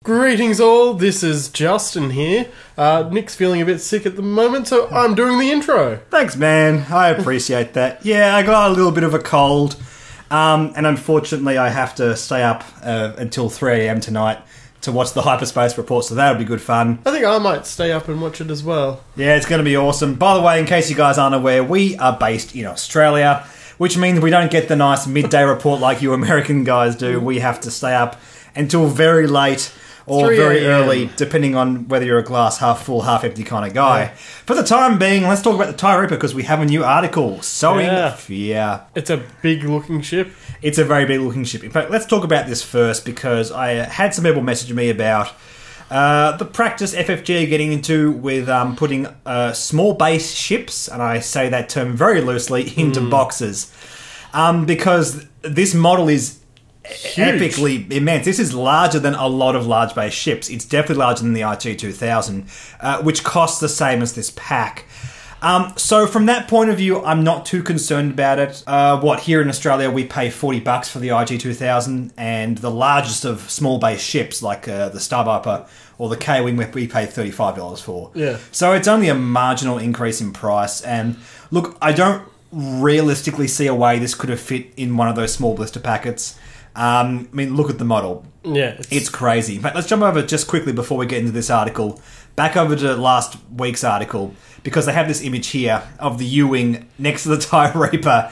Greetings all, this is Justin here. Nick's feeling a bit sick at the moment, so I'm doing the intro. Thanks, man. I appreciate that. Yeah, I got a little bit of a cold, and unfortunately I have to stay up until 3 AM tonight to watch the Hyperspace Report, so that'll be good fun. I think I might stay up and watch it as well. Yeah, it's going to be awesome. By the way, in case you guys aren't aware, we are based in Australia, which means we don't get the nice midday report like you American guys do. We have to stay up until very late, or very early, depending on whether you're a glass half full, half empty kind of guy. Yeah. For the time being, let's talk about the TIE Reaper, because we have a new article. Yeah. It's a big looking ship. It's a very big looking ship. In fact, let's talk about this first, because I had some people message me about the practice FFG are getting into with putting small base ships, and I say that term very loosely, into boxes. Because this model is huge. Epically immense. This is larger than a lot of large base ships. It's definitely larger than the IT-2000, which costs the same as this pack. So from that point of view, I'm not too concerned about it. Here in Australia, we pay $40 for the IT-2000, and the largest of small base ships, like the Star Viper or the K-Wing, we pay $35 for. Yeah. So it's only a marginal increase in price. And look, I don't realistically see a way this could have fit in one of those small blister packets. I mean, look at the model. Yeah. It's crazy. In fact, let's jump over just quickly before we get into this article, back over to last week's article, because they have this image here of the U-Wing next to the TIE Reaper.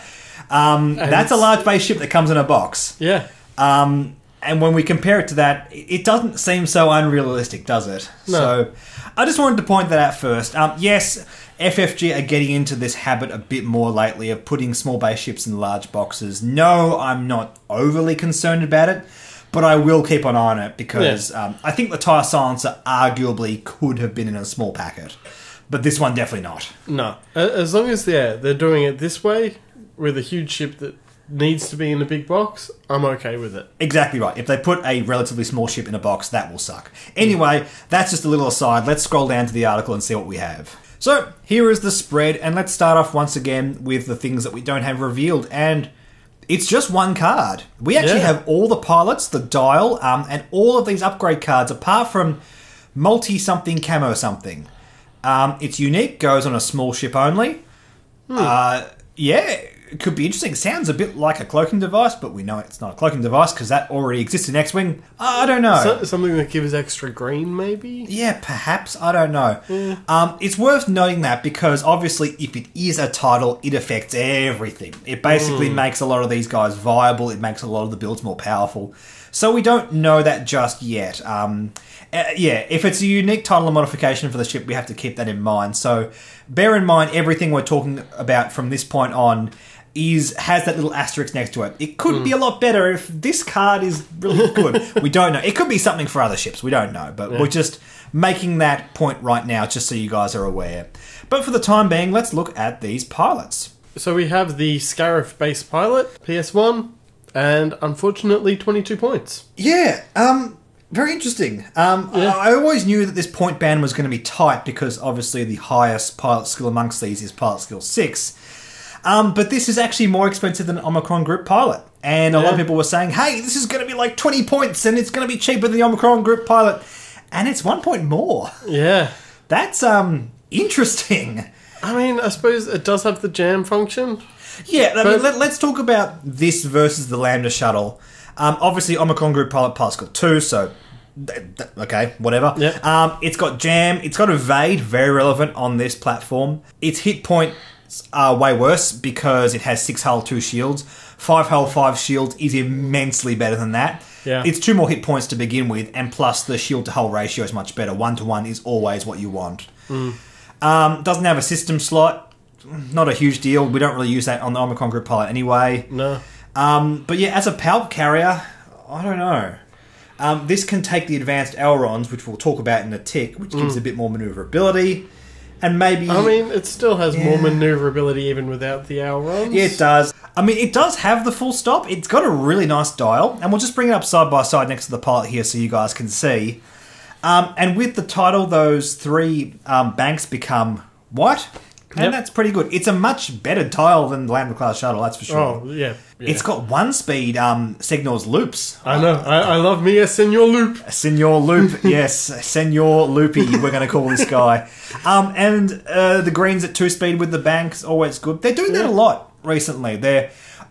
That's a large base ship that comes in a box. Yeah. And when we compare it to that, it doesn't seem so unrealistic, does it? No. So I just wanted to point that out first. Yes, FFG are getting into this habit a bit more lately of putting small base ships in large boxes. No, I'm not overly concerned about it, but I will keep an eye on it, because I think the TIE Silencer arguably could have been in a small packet, but this one definitely not. No. As long as they're doing it this way, with a huge ship that needs to be in a big box, I'm okay with it. Exactly right. If they put a relatively small ship in a box, that will suck. Anyway, that's just a little aside. Let's scroll down to the article and see what we have. So, here is the spread, and let's start off once again with the things that we don't have revealed, and it's just one card. We actually have all the pilots, the dial, and all of these upgrade cards, apart from multi-something camo something. It's unique, goes on a small ship only. It could be interesting. Sounds a bit like a cloaking device, but we know it's not a cloaking device because that already exists in X-Wing. I don't know. Something that gives extra green, maybe? Yeah, perhaps. I don't know. It's worth noting that because obviously if it is a title, it affects everything. It basically makes a lot of these guys viable. It makes a lot of the builds more powerful. So we don't know that just yet. If it's a unique title and modification for the ship, we have to keep that in mind. So bear in mind everything we're talking about from this point on has that little asterisk next to it. It could be a lot better if this card is really good. We don't know. It could be something for other ships. We don't know. But we're just making that point right now just so you guys are aware. But for the time being, let's look at these pilots. So we have the Scarif base pilot, PS1, and unfortunately 22 points. Yeah, very interesting. I always knew that this point band was going to be tight because obviously the highest pilot skill amongst these is pilot skill 6. But this is actually more expensive than Omicron Group Pilot. And a lot of people were saying, hey, this is going to be like 20 points and it's going to be cheaper than the Omicron Group Pilot. And it's 1 point more. Yeah. That's interesting. I mean, I suppose it does have the jam function. Yeah, I mean, let's talk about this versus the Lambda Shuttle. Obviously, Omicron Group Pilot skill 2, so okay, whatever. Yeah. It's got jam. It's got evade, very relevant on this platform. Its hit point are way worse because it has 6 hull, 2 shields. 5 hull, 5 shields is immensely better than that. Yeah. It's 2 more hit points to begin with, and plus the shield to hull ratio is much better. 1-to-1 is always what you want. Doesn't have a system slot. Not a huge deal. We don't really use that on the Omicron Group Pilot anyway. No. But yeah, as a palp carrier, I don't know. This can take the advanced ailerons, which we'll talk about in a tick, which gives a bit more manoeuvrability. And maybe... I mean, it still has more manoeuvrability even without the ailerons. Yeah, it does. I mean, it does have the full stop. It's got a really nice dial. And we'll just bring it up side by side next to the pilot here so you guys can see. And with the title, those 3 banks become what? And that's pretty good. It's a much better tile than the Lambda-class shuttle, that's for sure. Oh, yeah. It's got 1-speed Signor's loops. I know. I love me a Senor Loop. A Senor Loop, yes. Senor Loopy, we're going to call this guy. And the greens at 2-speed with the banks, always good. They're doing that a lot recently.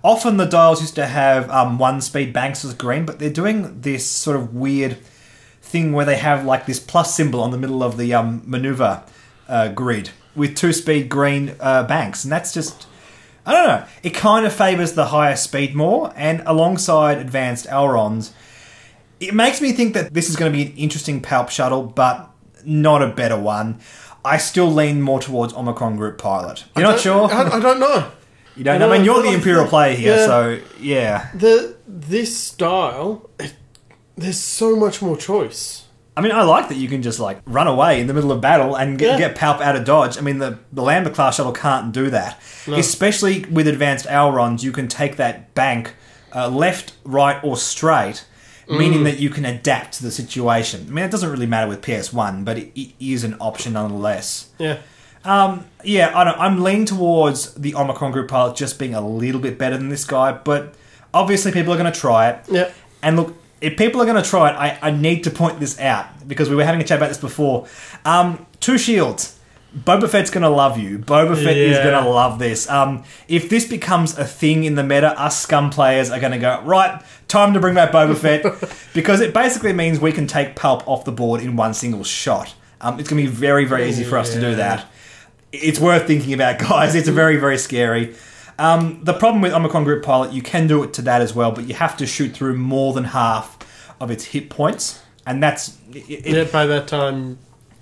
Often the dials used to have 1-speed banks as green, but they're doing this sort of weird thing where they have like this plus symbol on the middle of the maneuver grid with 2-speed green banks. And that's just, I don't know, it kind of favours the higher speed more, and alongside advanced ailerons, it makes me think that this is going to be an interesting Palp shuttle, but not a better one. I still lean more towards Omicron Group Pilot. You're not sure? I don't know. You don't know? I mean, you're the Imperial player here, so yeah. This style, there's so much more choice. I mean, I like that you can just, like, run away in the middle of battle and get Palp out of dodge. I mean, the Lambda-class shuttle can't do that. No. Especially with advanced ailerons, you can take that bank left, right, or straight, meaning that you can adapt to the situation. I mean, it doesn't really matter with PS1, but it is an option nonetheless. Yeah. I'm leaning towards the Omicron Group Pilot just being a little bit better than this guy, but obviously people are going to try it. Yeah. And look, if people are going to try it, I need to point this out, because we were having a chat about this before. 2 shields. Boba Fett's going to love you. Boba Fett is going to love this. If this becomes a thing in the meta, us scum players are going to go, right, time to bring back Boba Fett, because it basically means we can take Palp off the board in one single shot. It's going to be very, very easy for us to do that. It's worth thinking about, guys. It's very, very scary. The problem with Omicron Group Pilot, you can do it to that as well, but you have to shoot through more than half of its hit points, and that's... by that time,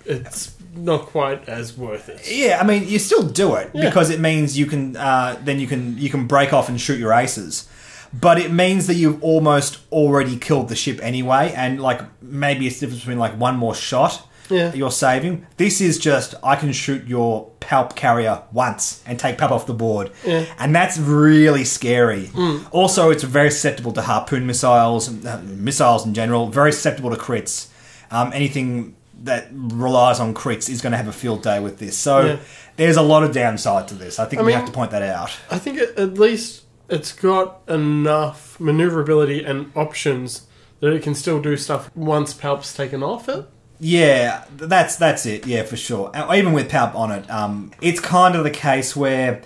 it's not quite as worth it. Yeah, I mean, you still do it, because it means you can then you can break off and shoot your aces. But it means that you've almost already killed the ship anyway, and like maybe it's the difference between like one more shot you're saving. This is just, I can shoot your Palp carrier once and take Palp off the board. Yeah. And that's really scary. Also, it's very susceptible to harpoon missiles, missiles in general, very susceptible to crits. Anything that relies on crits is going to have a field day with this. So there's a lot of downside to this. I think we have to point that out. I think at least it's got enough maneuverability and options that it can still do stuff once Palp's taken off it. Yeah, that's it. Yeah, for sure. Even with Palp on it, it's kind of the case where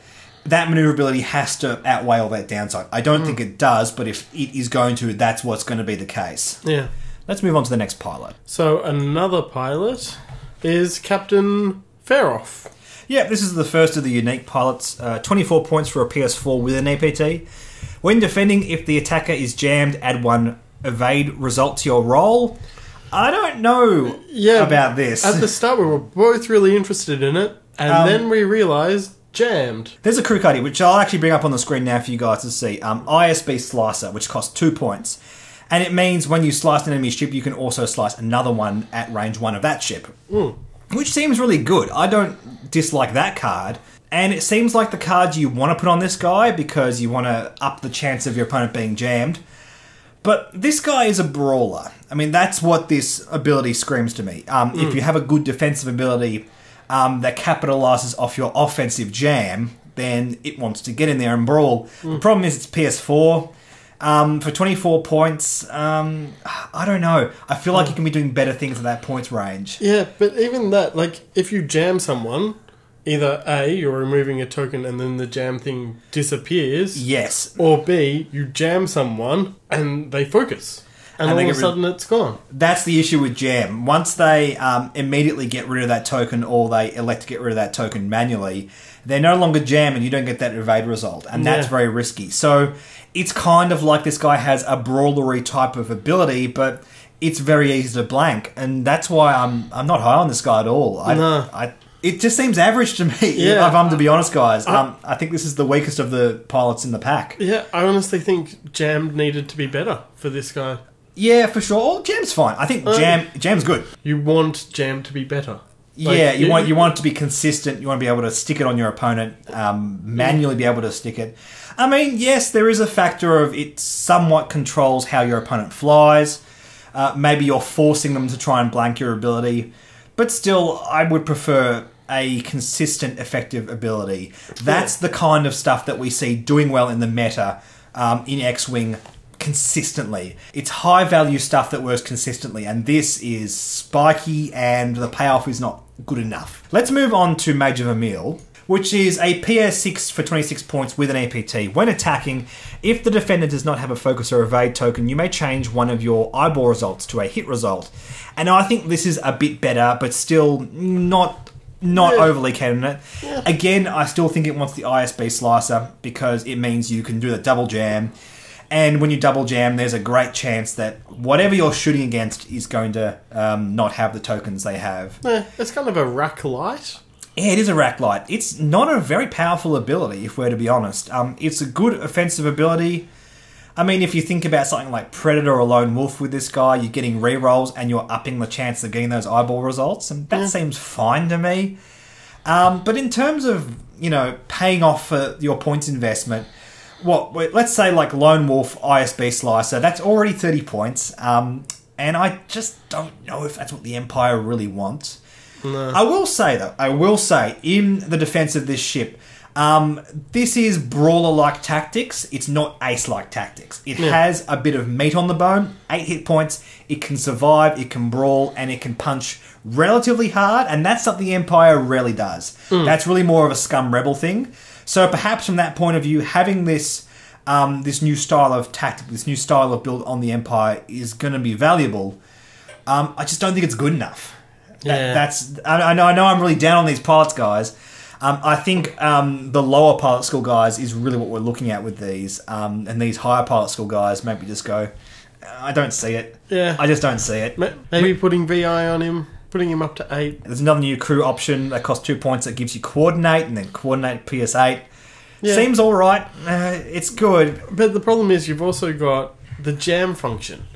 that maneuverability has to outweigh all that downside. I don't think it does, but if it is going to, that's what's going to be the case. Yeah. Let's move on to the next pilot. So another pilot is Captain Ferrow. Yeah, this is the first of the unique pilots. 24 points for a PS4 with an EPT. When defending, if the attacker is jammed, add 1 evade result to your roll. I don't know about this. At the start, we were both really interested in it, and then we realised jammed. There's a crew card here, which I'll actually bring up on the screen now for you guys to see. ISB Slicer, which costs 2 points. And it means when you slice an enemy ship, you can also slice another one at range 1 of that ship. Which seems really good. I don't dislike that card. And it seems like the card you want to put on this guy because you want to up the chance of your opponent being jammed. But this guy is a brawler. I mean, that's what this ability screams to me. If you have a good defensive ability that capitalises off your offensive jam, then it wants to get in there and brawl. The problem is it's PS4. For 24 points, I don't know. I feel like you can be doing better things at that points range. Yeah, but even that, like, if you jam someone, either A, you're removing a token and then the jam thing disappears. Yes. Or B, you jam someone and they focus. And all of a sudden it's gone. That's the issue with jam. Once they immediately get rid of that token or they elect to get rid of that token manually, they're no longer jam and you don't get that evade result. And that's very risky. So it's kind of like this guy has a brawlery type of ability, but it's very easy to blank. And that's why I'm not high on this guy at all. It just seems average to me, if I'm to be honest, guys. I think this is the weakest of the pilots in the pack. Yeah, I honestly think Jam needed to be better for this guy. Yeah, for sure. Oh, Jam's fine. I think Jam's good. You want Jam to be better. Like, yeah, you want it to be consistent. You want to be able to stick it on your opponent, manually be able to stick it. I mean, yes, there is a factor of it somewhat controls how your opponent flies. Maybe you're forcing them to try and blank your ability. But still, I would prefer a consistent, effective ability. That's the kind of stuff that we see doing well in the meta in X-Wing consistently. It's high-value stuff that works consistently, and this is spiky, and the payoff is not good enough. Let's move on to Major Vermeil, which is a PS6 for 26 points with an APT. When attacking, if the defender does not have a focus or evade token, you may change one of your eyeball results to a hit result. And I think this is a bit better, but still not overly candidate. Yeah. Again, I still think it wants the ISB slicer because it means you can do the double jam. And when you double jam, there's a great chance that whatever you're shooting against is going to not have the tokens they have. Yeah, it's kind of a rack light. Yeah, it is a rack light. It's not a very powerful ability, if we're to be honest. It's a good offensive ability. I mean, if you think about something like Predator or Lone Wolf with this guy, you're getting rerolls and you're upping the chance of getting those eyeball results, and that seems fine to me. But in terms of, paying off for your points investment, let's say like Lone Wolf ISB Slicer, that's already 30 points, and I just don't know if that's what the Empire really wants. No. I will say, in the defense of this ship, this is brawler-like tactics. It's not ace-like tactics. It has a bit of meat on the bone, 8 hit points. It can survive, it can brawl, and it can punch relatively hard, and that's something the Empire rarely does. That's really more of a scum rebel thing. So perhaps from that point of view, having this this new style of tactic, this new style of build on the Empire is going to be valuable. I just don't think it's good enough. I know I'm really down on these pilots, guys. I think the lower pilot school guys is really what we're looking at with these, and these higher pilot school guys maybe just go, I don't see it. Yeah, I just don't see it. Maybe putting VI on him, putting him up to 8. There's another new crew option that costs 2 points that gives you coordinate, and then coordinate PS8. Yeah. Seems all right. It's good, but the problem is you've also got the jam function.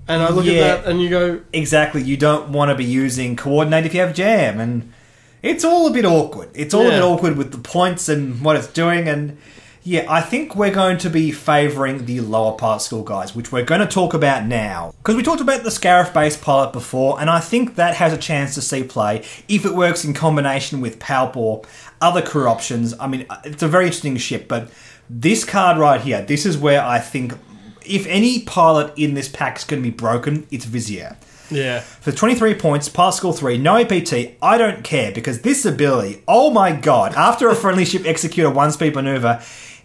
And I look at that and you go... Exactly, you don't want to be using coordinate if you have jam, and it's all a bit awkward. It's all a bit awkward with the points and what it's doing, and I think we're going to be favouring the lower pilot school guys, which we're going to talk about now. Because we talked about the Scarif-based pilot before, and I think that has a chance to see play if it works in combination with PALP or other crew options. I mean, it's a very interesting ship, but this card right here, this is where I think... If any pilot in this pack is going to be broken, it's Vizier. Yeah. For 23 points, Pilot School 3, no APT, I don't care, because this ability, oh my god, after a friendly ship execute a 1-speed maneuver,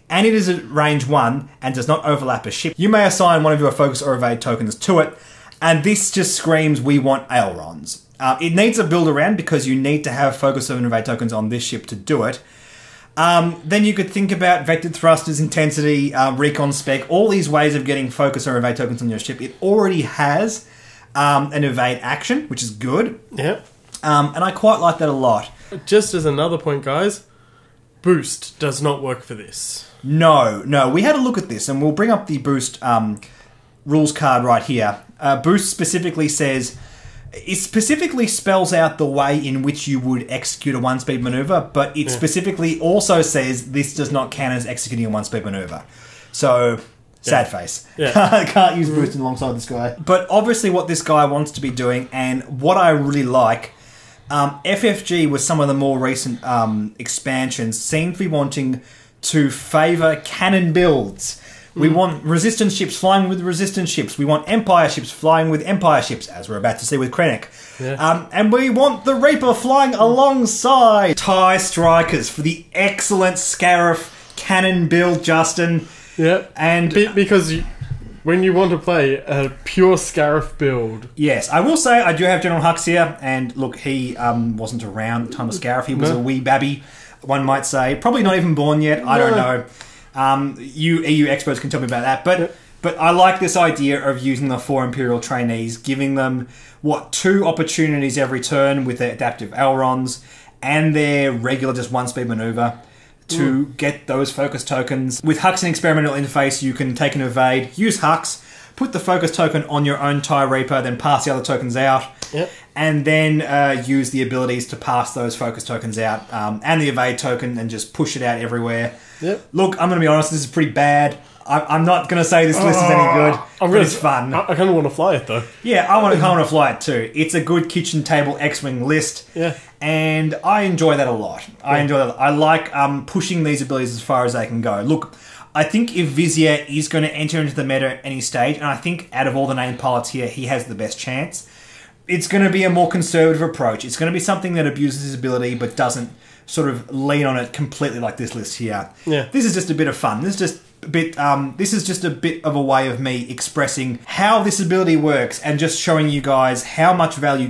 and it is at range 1, and does not overlap a ship, you may assign one of your focus or evade tokens to it, and this just screams, we want ailerons. It needs a build around, because you need to have focus or evade tokens on this ship to do it. Then you could think about vectored thrusters, intensity, recon spec, all these ways of getting focus or evade tokens on your ship. It already has an evade action, which is good. Yep. And I quite like that a lot. Just as another point, guys, boost does not work for this. No. We had a look at this, and we'll bring up the boost rules card right here. Boost specifically says... It specifically spells out the way in which you would execute a 1-speed maneuver, but it specifically also says this does not count as executing a 1-speed maneuver. So, sad face. Yeah. Can't use boosting alongside this guy. But obviously what this guy wants to be doing, and what I really like, FFG with some of the more recent expansions seem to be wanting to favour cannon builds. We want resistance ships flying with resistance ships. We want Empire ships flying with Empire ships, as we're about to see with Krennic. Yeah. And we want the Reaper flying alongside TIE Strikers for the excellent Scarif cannon build, Justin. Yeah, and because when you want to play a pure Scarif build. Yes, I will say I do have General Hux here, and look, he wasn't around at the time of Scarif. He was a wee babby, one might say. Probably not even born yet, I don't know. You EU experts can tell me about that, but I like this idea of using the 4 Imperial trainees, giving them 2 opportunities every turn with their adaptive ailerons and their regular just 1-speed maneuver to get those focus tokens. With Hux and experimental interface, you can take an evade, use Hux, put the focus token on your own TIE Reaper, then pass the other tokens out, and then use the abilities to pass those focus tokens out and the evade token and just push it out everywhere. Look, I'm going to be honest, this is pretty bad. I'm not going to say this list is any good, but it's fun. I kind of want to fly it, though. Yeah, I want to fly it too. It's a good kitchen table X-Wing list. Yeah. And I enjoy that a lot. I like pushing these abilities as far as they can go. Look, I think if Vizier is going to enter into the meta at any stage, and I think out of all the named pilots here, he has the best chance, it's going to be a more conservative approach. It's going to be something that abuses his ability but doesn't sort of lean on it completely like this list here. Yeah. This is just a bit of fun. This is just a bit of a way of me expressing how this ability works and just showing you guys how much value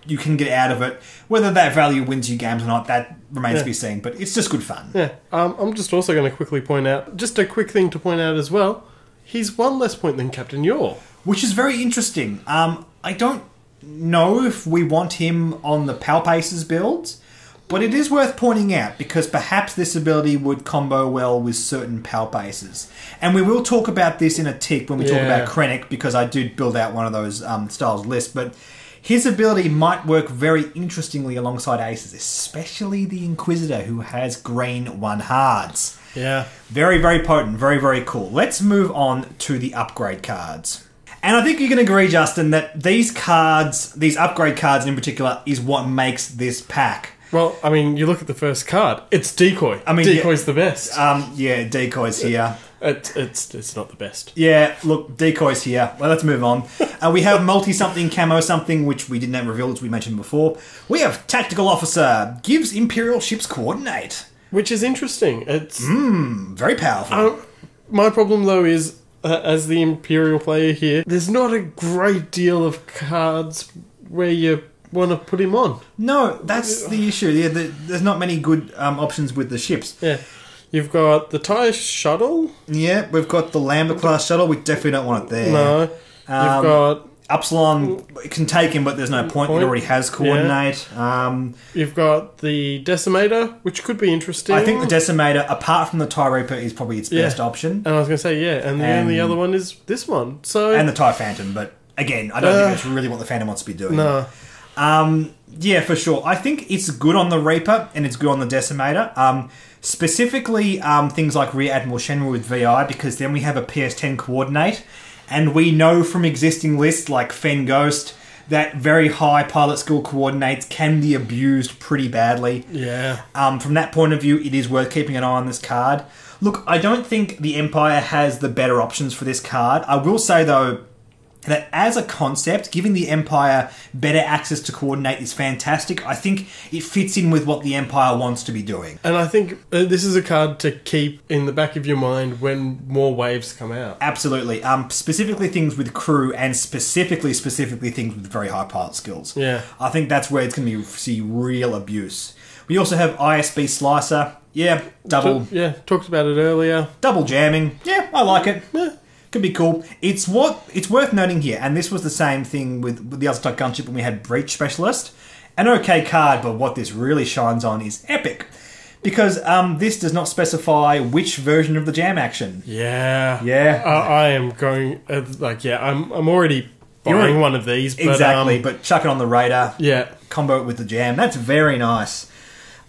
you can get out of it. Whether that value wins you games or not, that remains to be seen. But it's just good fun. Yeah. I'm just also going to quickly point out, just a quick thing to point out as well, he's one less point than Captain Yor. Which is very interesting. I don't know if we want him on the Palpaces builds, but it is worth pointing out because perhaps this ability would combo well with certain Palpaces. And we will talk about this in a tick when we talk about Krennic, because I did build out one of those styles list, but his ability might work very interestingly alongside aces, especially the Inquisitor, who has green 1 hards. Yeah. Very, very potent. Very, very cool. Let's move on to the upgrade cards. And I think you can agree, Justin, that these cards, these upgrade cards in particular, is what makes this pack. Well, I mean, you look at the first card. It's Decoy. I mean, Decoy's the best. Yeah, Decoy's here. It's not the best. Yeah, look, Decoy's here. Well, let's move on. We have multi-something, camo something, which we didn't have revealed, as we mentioned before. We have Tactical Officer. Gives Imperial ships coordinate. Which is interesting. It's very powerful. My problem, though, is, as the Imperial player here, there's not a great deal of cards where you want to put him on. No, that's the issue. Yeah, there's not many good options with the ships. Yeah. You've got the TIE shuttle. Yeah, we've got the Lambda class shuttle. We definitely don't want it there. No. You've got Upsilon can take him, but there's no point. It already has coordinate. Yeah. You've got the Decimator, which could be interesting. I think the Decimator, apart from the TIE Reaper, is probably its best option. And I was going to say, and the only other one is this one. And the TIE Phantom, but again, I don't think that's really what the Phantom wants to be doing. No. Yeah, for sure. I think it's good on the Reaper and it's good on the Decimator. Specifically, things like Rear Admiral Shenmue with VI, because then we have a PS10 coordinate, and we know from existing lists like Fen Ghost that very high pilot skill coordinates can be abused pretty badly. Yeah. From that point of view, it is worth keeping an eye on this card. Look, I don't think the Empire has the better options for this card. I will say, though, that as a concept, giving the Empire better access to coordinate is fantastic. I think it fits in with what the Empire wants to be doing. And I think this is a card to keep in the back of your mind when more waves come out. Absolutely. Specifically things with crew and specifically things with very high pilot skills. Yeah. I think that's where it's going to see real abuse. We also have ISB Slicer. Yeah, double. Talked about it earlier. Double jamming. Yeah, I like it. Yeah. Could be cool. It's worth noting here, and this was the same thing with the other type gunship when we had Breach Specialist. An okay card, but what this really shines on is Epic. Because this does not specify which version of the jam action. Yeah. Yeah. I am going, I'm already buying one of these. But, exactly, but chuck it on the radar. Yeah. Combo it with the jam. That's very nice.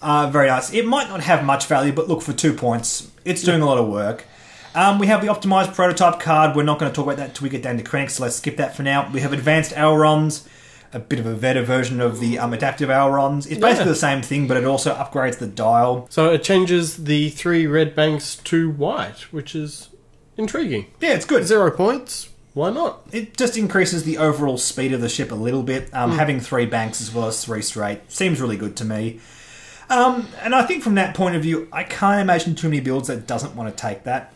Very nice. It might not have much value, but look, for 2 points, it's doing a lot of work. We have the optimized prototype card. We're not going to talk about that until we get down to Krennic, so let's skip that for now. We have advanced ailerons, a bit of a better version of the adaptive ailerons. It's basically the same thing, but it also upgrades the dial. So it changes the 3 red banks to white, which is intriguing. Yeah, it's good. 0 points. Why not? It just increases the overall speed of the ship a little bit. Having 3 banks as well as 3 straight seems really good to me. And I think from that point of view, I can't imagine too many builds that doesn't want to take that.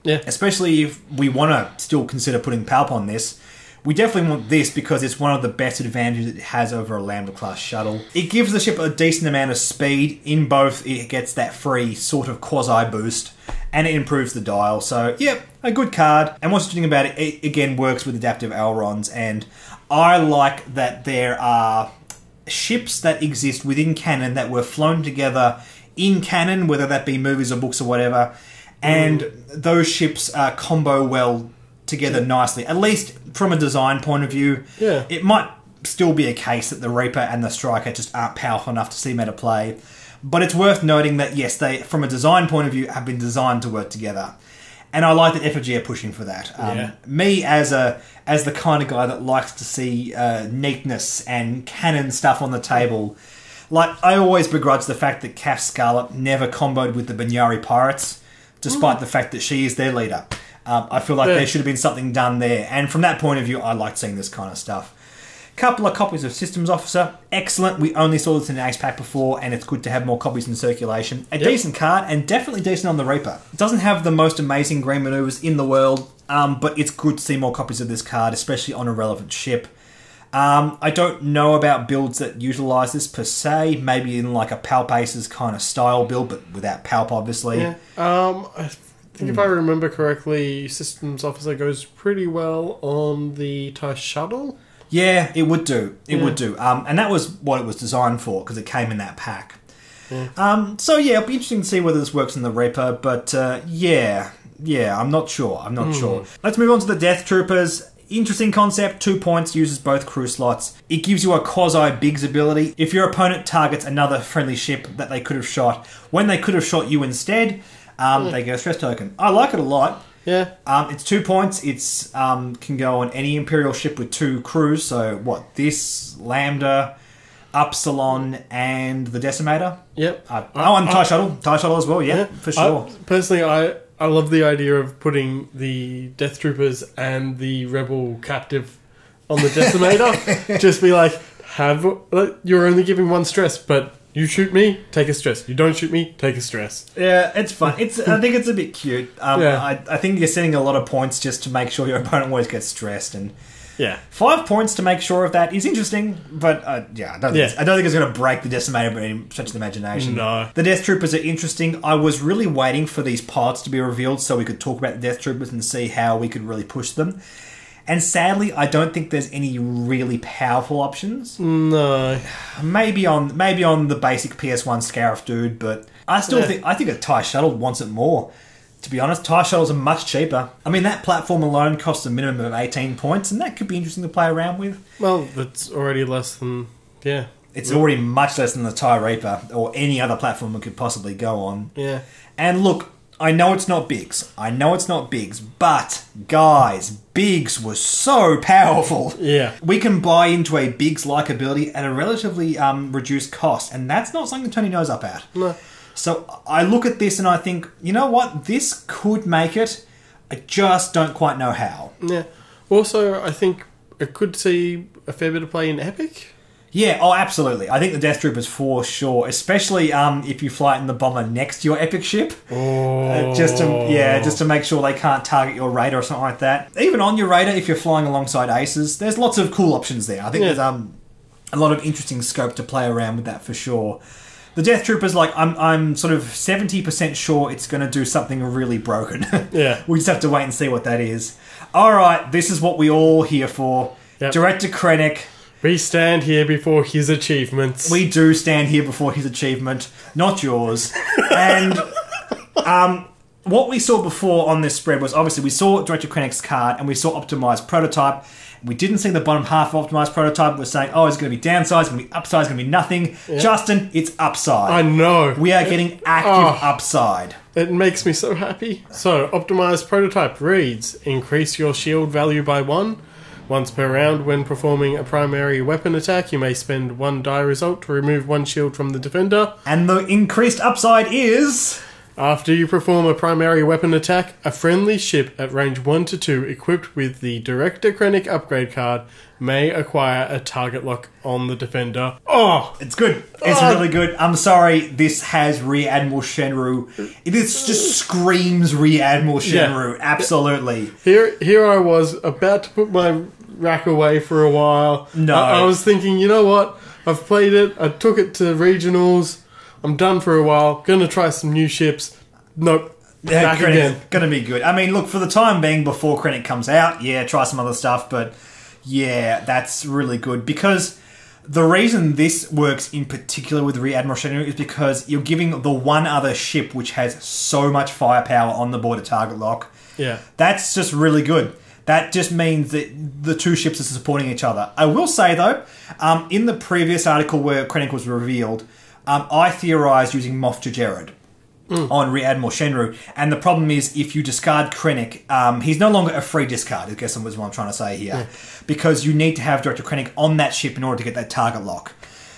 Yeah. Especially if we want to still consider putting Palp on this. We definitely want this because it's one of the best advantages it has over a Lambda class shuttle. It gives the ship a decent amount of speed. In both, it gets that free sort of quasi boost, and it improves the dial. So, yep, a good card. And what's interesting about it, it again works with adaptive ailerons. And I like that there are ships that exist within canon that were flown together in canon, whether that be movies or books or whatever. And those ships combo well together nicely. At least from a design point of view. Yeah. It might still be a case that the Reaper and the Striker just aren't powerful enough to see meta play. But it's worth noting that, yes, they, from a design point of view, have been designed to work together. And I like that FFG are pushing for that. Me, as the kind of guy that likes to see neatness and canon stuff on the table, like, I always begrudge the fact that Capt Scarlet never comboed with the Banyari Pirates, despite the fact that she is their leader. I feel like there should have been something done there. And from that point of view, I like seeing this kind of stuff. Couple of copies of Systems Officer. Excellent. We only saw this in an Ace Pack before, and it's good to have more copies in circulation. A decent card, and definitely decent on the Reaper. It doesn't have the most amazing green maneuvers in the world, but it's good to see more copies of this card, especially on a relevant ship. I don't know about builds that utilise this per se. Maybe in like a Palp Aces kind of style build, but without Palp, obviously. Yeah. I think if I remember correctly, Systems Officer goes pretty well on the TIE Shuttle. Yeah, it would do. It would do. And that was what it was designed for, because it came in that pack. Yeah. So yeah, it'll be interesting to see whether this works in the Reaper, but yeah, I'm not sure. I'm not sure. Let's move on to the Death Troopers. Interesting concept, 2 points, uses both crew slots. It gives you a quasi-Biggs ability. If your opponent targets another friendly ship that they could have shot, when they could have shot you instead, they get a stress token. I like it a lot. Yeah. It's 2 points. It's can go on any Imperial ship with 2 crews. So what? This, Lambda, Upsilon, and the Decimator. Yep. And TIE Shuttle. TIE Shuttle as well. Yeah, for sure. Personally, I love the idea of putting the Death Troopers and the Rebel Captive on the Decimator. Just be like, you're only giving 1 stress, but you shoot me, take a stress. You don't shoot me, take a stress. Yeah, it's fun. I think it's a bit cute. I think you're setting a lot of points just to make sure your opponent always gets stressed. And 5 points to make sure of that is interesting, but I don't think it's going to break the Decimator by any stretch of the imagination. No. The Death Troopers are interesting. I was really waiting for these pods to be revealed so we could talk about the Death Troopers and see how we could really push them. And sadly, I don't think there's any really powerful options. No. Maybe on the basic PS1 Scarif dude, but I think a TIE Shuttle wants it more. To be honest, TIE Shuttles are much cheaper. I mean, that platform alone costs a minimum of 18 points, and that could be interesting to play around with. Well, that's already less than... Yeah. It's already much less than the TIE Reaper, or any other platform it could possibly go on. Yeah. And look, I know it's not Biggs. But, guys, Biggs was so powerful. Yeah. We can buy into a Biggs-like ability at a relatively reduced cost, and that's not something Tony knows up at. No. So I look at this and I think, you know what? This could make it. I just don't quite know how. Yeah. Also, I think it could see a fair bit of play in Epic. Yeah, absolutely. I think the Death Troopers for sure, especially if you fly in the bomber next to your Epic ship. Just to make sure they can't target your Raider or something like that. Even on your Raider, if you're flying alongside Aces, there's lots of cool options there. I think there's a lot of interesting scope to play around with that for sure. The Death Troopers, I'm sort of 70% sure it's going to do something really broken. Yeah. We just have to wait and see what that is. Alright, this is what we all here for. Yep. Director Krennic. We stand here before his achievements. We do stand here before his achievement, not yours. And what we saw before on this spread was, obviously, we saw Director Krennic's card and we saw Optimized Prototype. We didn't see the bottom half of Optimized Prototype. We're saying, it's going to be downside, it's going to be upside, it's going to be nothing. Yep. Justin, it's upside. I know. We are getting active upside. It makes me so happy. So, Optimized Prototype reads, increase your shield value by 1. Once per round, when performing a primary weapon attack, you may spend 1 die result to remove 1 shield from the defender. And the increased upside is... After you perform a primary weapon attack, a friendly ship at range 1 to 2 equipped with the Director Krennic upgrade card may acquire a target lock on the defender. Oh! It's good. It's really good. I'm sorry, this has Rear Admiral Shenru. This just screams Rear Admiral Shenru. Yeah. Absolutely. Here I was about to put my rack away for a while. No. I was thinking, you know what? I've played it. I took it to regionals. I'm done for a while. Gonna try some new ships. Nope. Back again. Gonna be good. I mean, look, for the time being, before Krennic comes out, try some other stuff, but that's really good. Because the reason this works in particular with Rear Admiral Shenru is because you're giving the one other ship which has so much firepower on the board a target lock. Yeah. That's just really good. That just means that the 2 ships are supporting each other. I will say, though, in the previous article where Krennic was revealed, I theorised using Moff Jared. on Rear Admiral Shenru. And the problem is, if you discard Krennic, he's no longer a free discard, I guess is what I'm trying to say here. Because you need to have Director Krennic on that ship in order to get that target lock.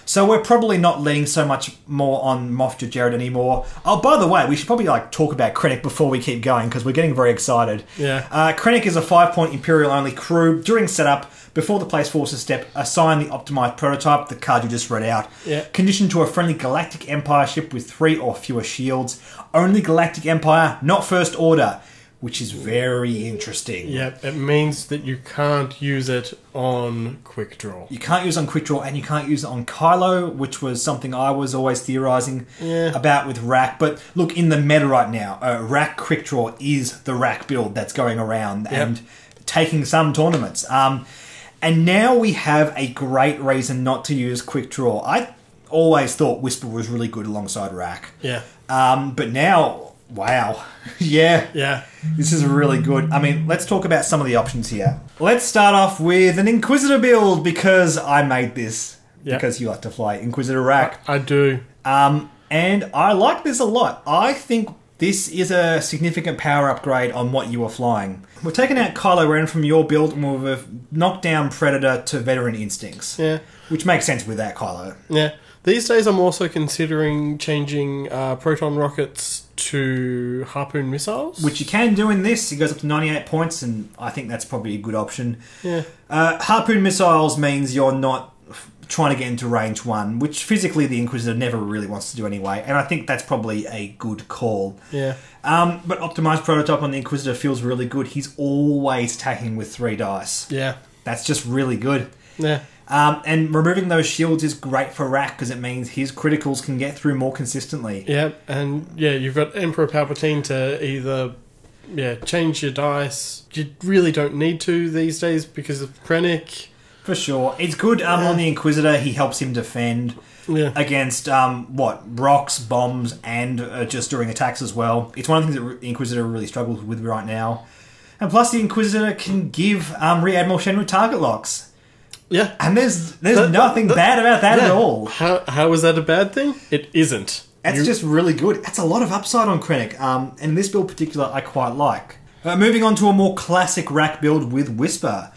So we're probably not letting so much more on Moff Jared anymore. Oh, by the way, we should probably talk about Krennic before we keep going, because we're getting very excited. Krennic is a 5-point Imperial-only crew. During setup, before the place forces step, assign the optimized prototype, the card you just read out. Conditioned to a friendly Galactic Empire ship with 3 or fewer shields. Only Galactic Empire, not First Order. Which is very interesting. It means that you can't use it on Quick Draw. You can't use it on Quick Draw, and you can't use it on Kylo, which was something I was always theorising about with Rack. But look, in the meta right now, Rack Quick Draw is the Rack build that's going around and taking some tournaments. And now we have a great reason not to use Quick Draw. I always thought Whisper was really good alongside Rack. But now... Wow. This is really good. I mean, let's talk about some of the options here. Let's start off with an Inquisitor build, because I made this. Because you like to fly Inquisitor Rack. I do. And I like this a lot. I think this is a significant power upgrade on what you are flying. We're taking out Kylo Ren from your build, and we've knocked down Predator to Veteran Instincts. Which makes sense with that Kylo. These days I'm also considering changing proton rockets to harpoon missiles. Which you can do in this. It goes up to 98 points, and I think that's probably a good option. Harpoon missiles means you're not trying to get into range 1, which physically the Inquisitor never really wants to do anyway, and I think that's probably a good call. But optimized prototype on the Inquisitor feels really good. He's always attacking with 3 dice. That's just really good. And removing those shields is great for Rack, because it means his criticals can get through more consistently. And you've got Emperor Palpatine to either change your dice. You really don't need to these days because of Krennic. For sure. It's good on the Inquisitor. He helps him defend against, rocks, bombs, and just during attacks as well. It's one of the things that the Inquisitor really struggles with right now. And plus the Inquisitor can give Rear Admiral Shenru target locks. And there's nothing bad about that at all. How is that a bad thing? It isn't. That's just really good. That's a lot of upside on Krennic. And in this build in particular, I quite like. Moving on to a more classic Rack build with Whisper.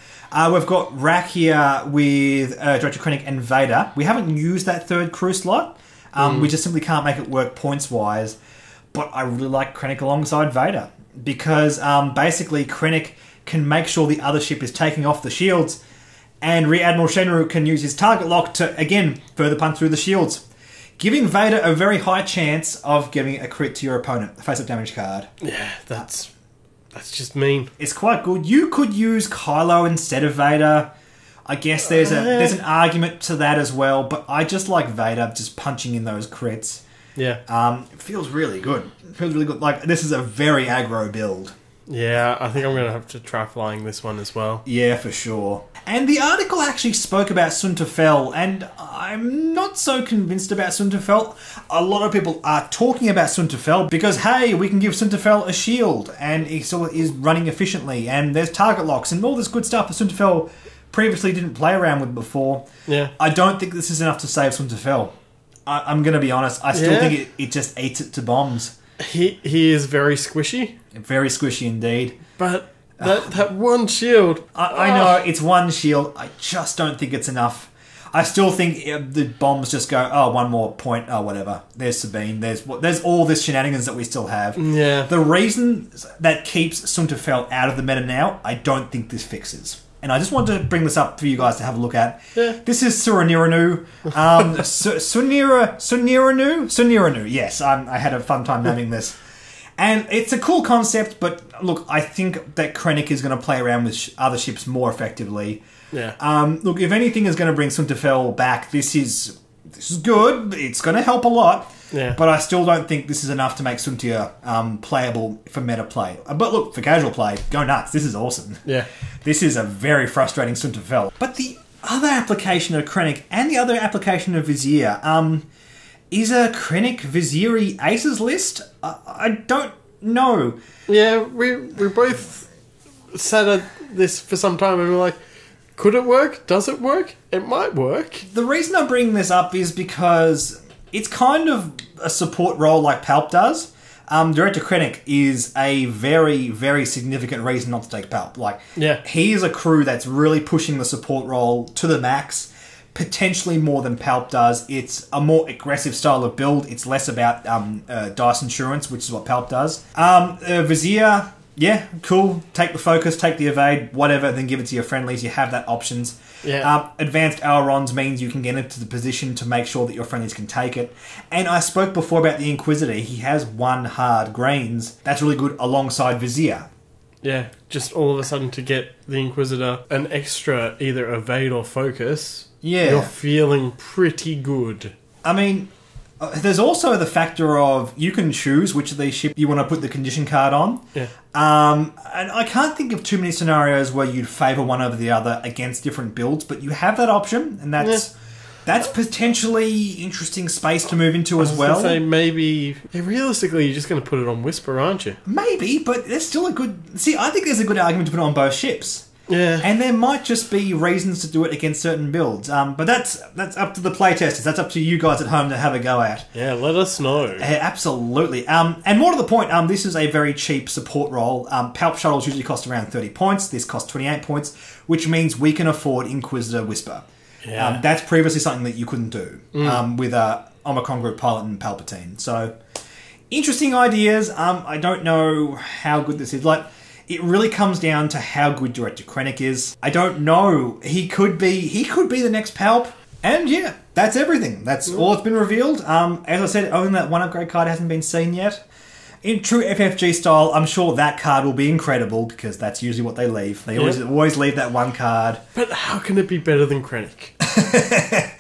We've got Rack here with Director Krennic and Vader. We haven't used that 3rd crew slot. We just simply can't make it work points-wise. But I really like Krennic alongside Vader. Because basically Krennic can make sure the other ship is taking off the shields, and Rear Admiral Shenru can use his target lock to, again, further punch through the shields. Giving Vader a very high chance of giving a crit to your opponent, a face-up damage card. That's just mean. It's quite good. You could use Kylo instead of Vader. I guess there's an argument to that as well, but I just like Vader just punching in those crits. It feels really good. It feels really good. Like, this is a very aggro build. I think I'm going to have to try flying this one as well. For sure. And the article actually spoke about Sunta Fel, and I'm not so convinced about Sunta Fel. A lot of people are talking about Sunta Fel because, hey, we can give Sunta Fel a shield, and he still is running efficiently, and there's target locks, and all this good stuff that Sunta Fel previously didn't play around with before. I don't think this is enough to save Sunta Fel. I'm going to be honest. I still think it just eats it to bombs. He is very squishy. Very squishy indeed. But that one shield... I know, it's one shield. I just don't think it's enough. I still think the bombs just go, one more point, whatever. There's Sabine, there's all this shenanigans that we still have. The reason that keeps Sunta Fel out of the meta now, I don't think this fixes. And I just wanted to bring this up for you guys to have a look at. This is Suriniranu. Suriniranu? Yes, I had a fun time naming this. And it's a cool concept, but look, I think that Krennic is going to play around with other ships more effectively. Look, if anything is going to bring Sunta Fel back, this is good. It's going to help a lot. But I still don't think this is enough to make Suntia playable for meta play. But look, for casual play, go nuts. This is awesome. This is a very frustrating Sunta Fel. But the other application of Krennic and the other application of Vizier, is a Krennic Vizier Aces list? I don't know. We both sat at this for some time and we're like, could it work? Does it work? It might work. The reason I'm bringing this up is because it's kind of a support role like Palp does. Director Krennic is a very, very significant reason not to take Palp. Like, Yeah. he is a crew that's really pushing the support role to the max, potentially more than Palp does. It's a more aggressive style of build. It's less about dice insurance, which is what Palp does. Vizier, yeah, cool. Take the focus, take the evade, whatever, then give it to your friendlies. You have that options. Yeah. Advanced Aurons means you can get into the position to make sure that your friendlies can take it. And I spoke before about the Inquisitor. He has 1 hard greens. That's really good alongside Vizier. Yeah, just all of a sudden to get the Inquisitor an extra either evade or focus, Yeah. you're feeling pretty good. I mean, there's also the factor of you can choose which of these ships you want to put the condition card on. Yeah. And I can't think of too many scenarios where you'd favour one over the other against different builds, but you have that option, and that's potentially interesting space to move into as well. I was gonna say maybe realistically you're just going to put it on Whisper, aren't you? Maybe, but there's still a good... See, I think there's a good argument to put it on both ships. Yeah. And there might just be reasons to do it against certain builds. But that's up to the playtesters. That's up to you guys at home to have a go at. Yeah, let us know. Absolutely. And more to the point, this is a very cheap support role. Palp Shuttles usually cost around 30 points. This costs 28 points, which means we can afford Inquisitor Whisper. Yeah. That's previously something that you couldn't do with Omicron Group Pilot and Palpatine. So, interesting ideas. I don't know how good this is. Like, it really comes down to how good Director Krennic is. I don't know. He could be the next Palp. And yeah, that's everything. That's all that's been revealed. As I said, only that 1 upgrade card hasn't been seen yet. In true FFG style, I'm sure that card will be incredible because that's usually what they leave. They always leave that 1 card. But how can it be better than Krennic?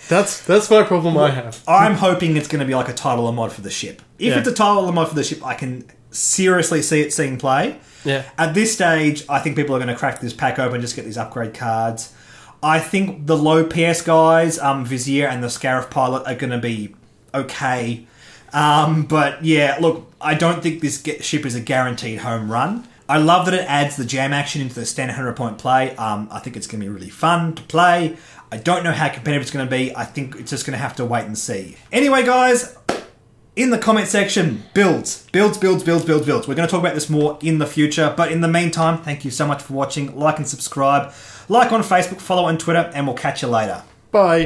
That's my problem I have. I'm hoping it's going to be like a title or mod for the ship. If it's a title or mod for the ship, I can seriously see it seeing play. Yeah. At this stage, I think people are going to crack this pack open and just get these upgrade cards. I think the low PS guys, Vizier and the Scarif pilot, are going to be okay. But yeah, look, I don't think this ship is a guaranteed home run. I love that it adds the jam action into the standard 100-point play. I think it's going to be really fun to play. I don't know how competitive it's going to be. I think it's just going to have to wait and see. Anyway, guys, in the comment section, builds. We're going to talk about this more in the future. But in the meantime, thank you so much for watching. Like and subscribe. Like on Facebook, follow on Twitter, and we'll catch you later. Bye.